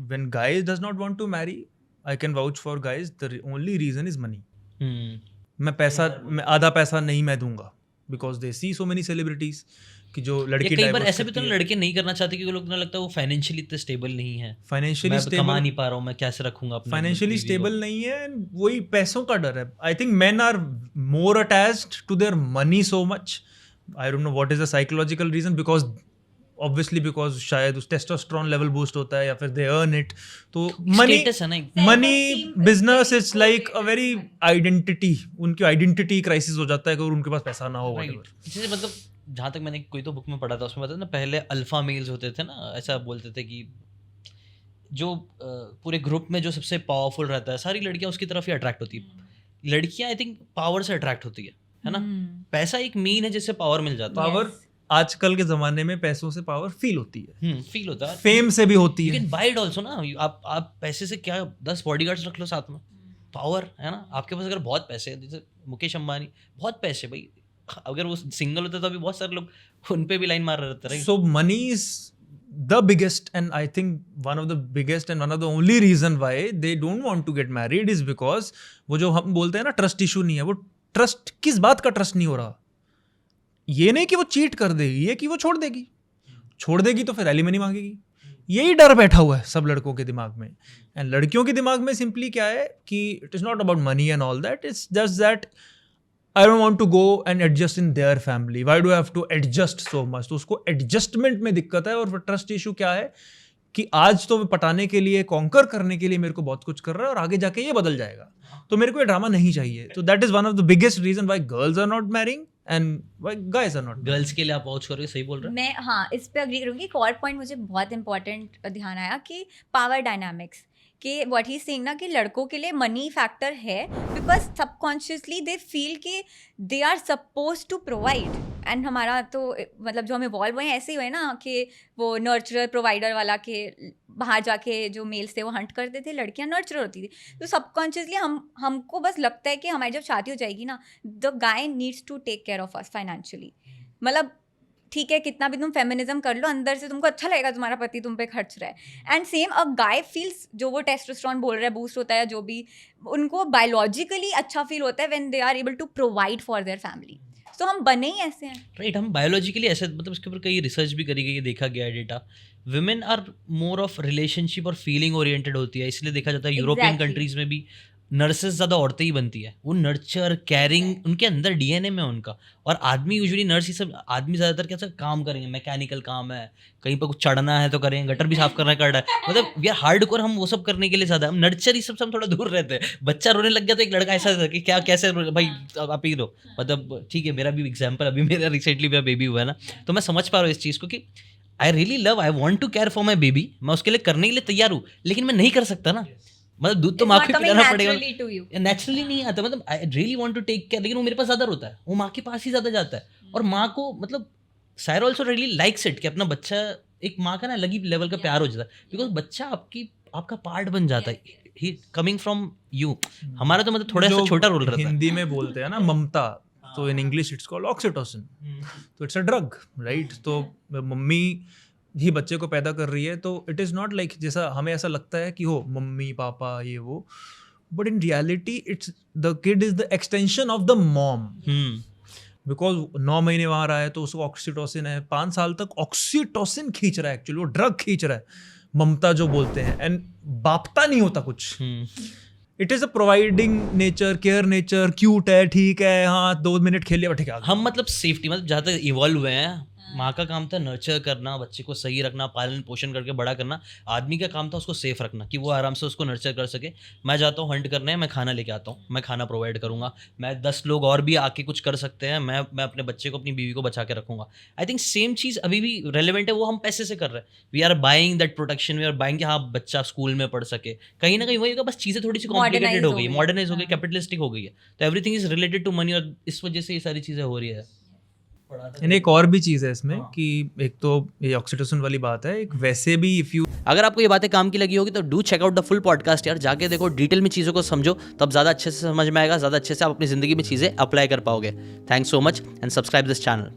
when guys does not want to marry, I can vouch for guys, the only reason is money. मैं आधा पैसा नहीं मैं दूंगा, because they see so many celebrities कि जो लड़की कई बार ऐसे भी तो लड़के नहीं करना चाहते क्योंकि लोग लगता है वो फाइनेंशियली इतने स्टेबल नहीं है, फाइनेंशियली मैं कमा नहीं पा रहा हूँ, मैं कैसे रखूंगा अपने फाइनेंशियली स्टेबल नहीं है, वही पैसों का डर है. I think men are more attached to their money so much. I don't know what is the psychological reason, because obviously because शायद उस टेस्टोस्टेरोन लेवल बूस्ट होता है या फिर they earn it. तो money business is like a very identity, उनकी identity crisis हो जाता है अगर उनके पास पैसा ना हो. जैसे मतलब जहाँ तक मैंने कोई तो बुक में पढ़ा था उसमें बताया ना, पहले अल्फा मेल्स होते थे ना, ऐसा बोलते थे कि जो पूरे ग्रुप में जो सबसे पावरफुल रहता है सारी लड़कियां उसकी तरफ ही अट्रैक्ट होती है. लड़कियां आई थिंक पावर से अट्रैक्ट होती है ना. पैसा एक मीन है जिससे पावर मिल जाता है. पावर आजकल के जमाने में पैसों से पावर फील होती है, फील होता है, फेम से भी होती है. You can buy it also ना. आप पैसे से क्या 10 बॉडीगार्ड्स रख लो साथ में, पावर है ना आपके पास. अगर बहुत पैसे हैं, जैसे मुकेश अंबानी, बहुत पैसे भाई, अगर वो सिंगल होते तो अभी बहुत सारे लोग उन पे भी लाइन मार रहे रहते. So money is the biggest and I think one of the biggest and one of the only reason why they don't want to get married is because वो जो हम बोलते हैं ना ट्रस्ट इशू नहीं है. वो ट्रस्ट किस बात का ट्रस्ट नहीं हो रहा? ये नहीं कि वो चीट कर देगी, ये कि वो छोड़ देगी तो फिर एलिमनी मांगेगी. यही डर बैठा हुआ है सब लड़कों के दिमाग में. एंड लड़कियों के दिमाग में सिंपली क्या है कि it is not about money and all that, it's just that I don't want to go and adjust in their family. Why do I have to adjust so much? तो उसको adjustment में दिक्कत है. और फिर ट्रस्ट इशू क्या है कि आज तो पटाने के लिए, कॉन्कर करने के लिए मेरे को बहुत कुछ कर रहा है और आगे जाके ये बदल जाएगा, तो मेरे को ये ड्रामा नहीं चाहिए. तो that is one of the biggest reason why girls are not marrying and why guys are not. Girls के लिए आप वाउच करोगे, सही बोल रहे हैं. मैं हाँ इस पे अग्री करूँगी. एक और पॉइंट मुझे बहुत इंपॉर्टेंट ध्यान आया कि पावर डायनामिक्स कि व्हाट ही सेइंग ना कि लड़कों के लिए मनी फैक्टर है बिकॉज सबकॉन्शियसली दे फील कि they are suppose to provide. And हमारा तो मतलब जो हम इवॉल्व हुए हैं ऐसे ही हुए ना कि वो नर्चरर प्रोवाइडर वाला के बाहर जाके जो मेल्स थे वो हंट करते थे, लड़कियां नर्चरर होती थी. तो सबकॉन्शियसली हमको बस लगता है कि हमारी जब शादी हो जाएगी ना, the guy needs to take care of us financially. मतलब ठीक है कितना भी तुम फेमिनिज्म कर लो, अंदर से तुमको अच्छा लगेगा तुम्हारा पति तुम पे खर्च रहा है. And same a guy feels, जो वो टेस्टोस्टेरोन बोल रहा है बूस्ट होता है, जो भी उनको बायोलॉजिकली अच्छा फील होता है when they are able to provide for their family. तो हम बने ही ऐसे हैं, राइट. हम बायोलॉजिकली ऐसे, मतलब इसके ऊपर कई रिसर्च भी करी गई है, देखा गया है data. Women are more of relationship और फीलिंग ओरिएंटेड होती है, इसलिए देखा जाता है यूरोपियन कंट्रीज में भी नर्सेस ज़्यादा औरतें ही बनती है. वो नर्चर केयरिंग उनके अंदर डीएनए में उनका. और आदमी यूजुअली नर्स, ये सब आदमी ज़्यादातर कैसा काम करेंगे, मैकेनिकल काम है, कहीं पर कुछ चढ़ना है तो करेंगे, गटर भी साफ करना है, कर रहा है, मतलब वी आर हार्डकोर. हम वो सब करने के लिए ज़्यादा, हम नर्चर ही सब से हम थोड़ा दूर रहते हैं. बच्चा रोने लग गया तो एक लड़का ऐसा था कि क्या कैसे भाई आप ही लो, मतलब ठीक है. मेरा भी एग्जाम्पल, अभी मेरा रिसेंटली मेरा बेबी हुआ है ना, तो मैं समझ पा रहा हूँ इस चीज़ को कि I really love, I want to care for my baby. मैं उसके लिए करने के लिए तैयार हूँ, लेकिन मैं नहीं कर सकता ना. मतलब दूध तो माँ को पिलाना पड़ेगा, नेचुरली नहीं आता. मतलब I really want to take care, लेकिन वो मेरे पास ज़्यादा होता है, वो माँ के पास ही ज़्यादा जाता है. और माँ को मतलब Saira also really likes it कि अपना बच्चा, एक माँ का ना अलग ही लेवल का प्यार हो जाता है, बिकॉज बच्चा आपका पार्ट बन जाता है, ही कमिंग फ्रॉम यू. हमारा तो मतलब थोड़ा सा छोटा रोल रहता है. हिंदी में बोलते हैं ना ममता, तो in English it's called oxytocin. तो इट्स अ ड्रग, राइट. तो मम्मी ही बच्चे को पैदा कर रही है, तो इट इज़ नॉट लाइक जैसा हमें ऐसा लगता है कि हो मम्मी पापा ये वो, but in reality it's the kid is the extension of the mom. Because 9 महीने वहाँ रहा है तो उसको ऑक्सीटोसिन है, 5 साल तक ऑक्सीटोसिन खींच रहा है, एक्चुअली वो ड्रग खींच रहा है, ममता जो बोलते हैं. एंड बापता नहीं होता कुछ. It is a providing nature, care nature, cute है, ठीक है, हाँ 2 मिनट खेल लिया, ठीक है. हम मतलब सेफ्टी, मतलब जहाँ तक इवॉल्व हुए हैं, माँ का काम था नर्चर करना, बच्चे को सही रखना, पालन पोषण करके बड़ा करना. आदमी का काम था उसको सेफ रखना कि वो आराम से उसको नर्चर कर सके. मैं जाता हूँ हंट करने, मैं खाना लेके आता हूँ, मैं खाना प्रोवाइड करूँगा, मैं 10 लोग और भी आके कुछ कर सकते हैं, मैं अपने बच्चे को, अपनी बीवी को बचा के रखूँगा. आई थिंक सेम चीज़ अभी भी रेलिवेंट है, वो हम पैसे से कर रहे हैं. We are buying that protection, we are buying कि हाँ बच्चा स्कूल में पढ़ सके. कहीं ना कहीं वही होगा, बस चीज़ें थोड़ी सी कॉम्प्लिकेटेड हो गई, मॉडर्नाइज हो गई, कैपिटलिस्टिक हो गई है. तो everything is related to money, और इस वजह से ये सारी चीज़ें हो रही है. एक और भी चीज़ है इसमें कि एक तो ये ऑक्सीटोसिन वाली बात है, एक वैसे भी इफ यू, अगर आपको ये बातें काम की लगी होगी तो do check out the full podcast यार. जाके देखो, डिटेल में चीज़ों को समझो, तब ज़्यादा अच्छे से समझ में आएगा, ज़्यादा अच्छे से आप अपनी ज़िंदगी में चीज़ें अप्लाई कर पाओगे. Thanks so much and subscribe this channel.